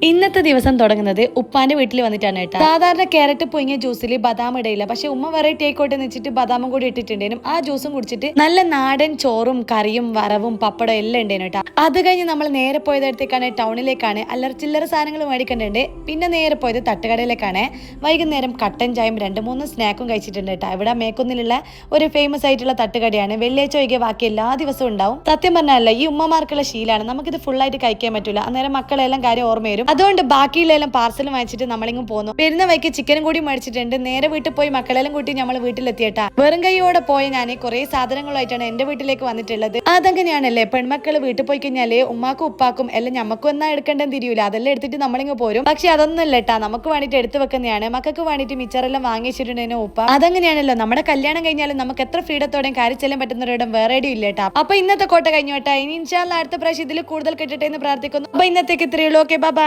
ഇന്നത്തെ ദിവസം തുടങ്ങുന്നത് ഉപ്പാന്റെ വീട്ടിൽ വന്നിട്ടാണ് കേട്ടോ. സാധാരണ ക്യാരറ്റ് പുഴുങ്ങിയ ജ്യൂസിൽ ബദാം ഇടയില്ല, പക്ഷെ ഉമ്മ വെറൈറ്റി ആയിക്കോട്ടെ എന്ന് വെച്ചിട്ട് ബദാമും കൂടി ഇട്ടിട്ടുണ്ടേനും ആ ജ്യൂസും കുടിച്ചിട്ട് നല്ല നാടൻ ചോറും കറിയും വറവും പപ്പടം എല്ലാം ഉണ്ടേനും കേട്ടോ. അത് കഴിഞ്ഞ് നമ്മൾ നേരെ പോയതിടത്തേക്കാണ് ടൗണിലേക്കാണ്. അല്ലറ ചില്ലറ സാധനങ്ങൾ മേടിക്കണ്ടുണ്ട്. പിന്നെ നേരെ പോയത് തട്ടുകടയിലേക്കാണ്. വൈകുന്നേരം കട്ടൻ ചായയും 2-3 സ്നാക്കും കഴിച്ചിട്ടുണ്ട് കേട്ടോ. ഇവിടെ മേക്കുന്നിലുള്ള ഒരു ഫേമസ് ആയിട്ടുള്ള തട്ടുകടയാണ്. വെള്ളിയാഴ്ച ഒഴികെ ബാക്കി എല്ലാ ദിവസവും ഉണ്ടാവും. സത്യം പറഞ്ഞാലല്ല, ഈ ഉമ്മമാർക്കുള്ള ശീലാണ്. നമുക്കിത് ഫുൾ ആയിട്ട് കഴിക്കാൻ പറ്റില്ല. അന്നേരം മക്കളെല്ലാം കാര്യം ഓർമ്മ വരും. അതുകൊണ്ട് ബാക്കിയുള്ളതെല്ലാം പാർസലും വാങ്ങിച്ചിട്ട് നമ്മളിങ്ങും പോന്നു. വരുന്ന വൈക്ക് ചിക്കനും കൂടി മേടിച്ചിട്ടുണ്ട്. നേരെ വീട്ടിൽ പോയി മക്കളെല്ലാം കൂട്ടി നമ്മൾ വീട്ടിലെത്തിയിട്ടാ. വെറും കൈയോടെ പോയ ഞാൻ കുറെ സാധനങ്ങളായിട്ടാണ് എന്റെ വീട്ടിലേക്ക് വന്നിട്ടുള്ളത്. അതങ്ങനെയാണല്ലേ, പെൺമക്കള് വീട്ടിൽ പോയി കഴിഞ്ഞാല് ഉമ്മാക്കും ഉപ്പാക്കും എല്ലാം ഞമ്മക്കും എന്നാ എടുക്കേണ്ടെന്ന് തിരിയൂല. അതെല്ലാം എടുത്തിട്ട് നമ്മളിങ്ങ് പോരും. പക്ഷെ അതൊന്നുമല്ല കേട്ടാ, നമുക്ക് വേണ്ടിട്ട് എടുത്തു വെക്കുന്നതാണ്. മക്കൾക്ക് വേണ്ടിട്ട് മിച്ചറെല്ലാം വാങ്ങിച്ചിട്ടുണ്ടെങ്കിൽ ഉപ്പ. അതങ്ങനെയാണല്ലോ, നമ്മുടെ കല്യാണം കഴിഞ്ഞാലും നമുക്ക് എത്ര ഫ്രീഡത്തോടെയും കാര്യം ചെല്ലാൻ പറ്റുന്നവരുടെ വേറെ ഇല്ല കേട്ടാ. അപ്പൊ ഇന്നത്തെ കോട്ട കഴിഞ്ഞു കേട്ടാ. ഇനി ഇൻഷാല്ലാ അടുത്ത പ്രാവശ്യം ഇതിൽ കൂടുതൽ കിട്ടട്ടെ എന്ന് പ്രാർത്ഥിക്കുന്നു. അപ്പൊ ഇന്നത്തേക്ക് ഇത്രയുള്ളൂ. Okay, by.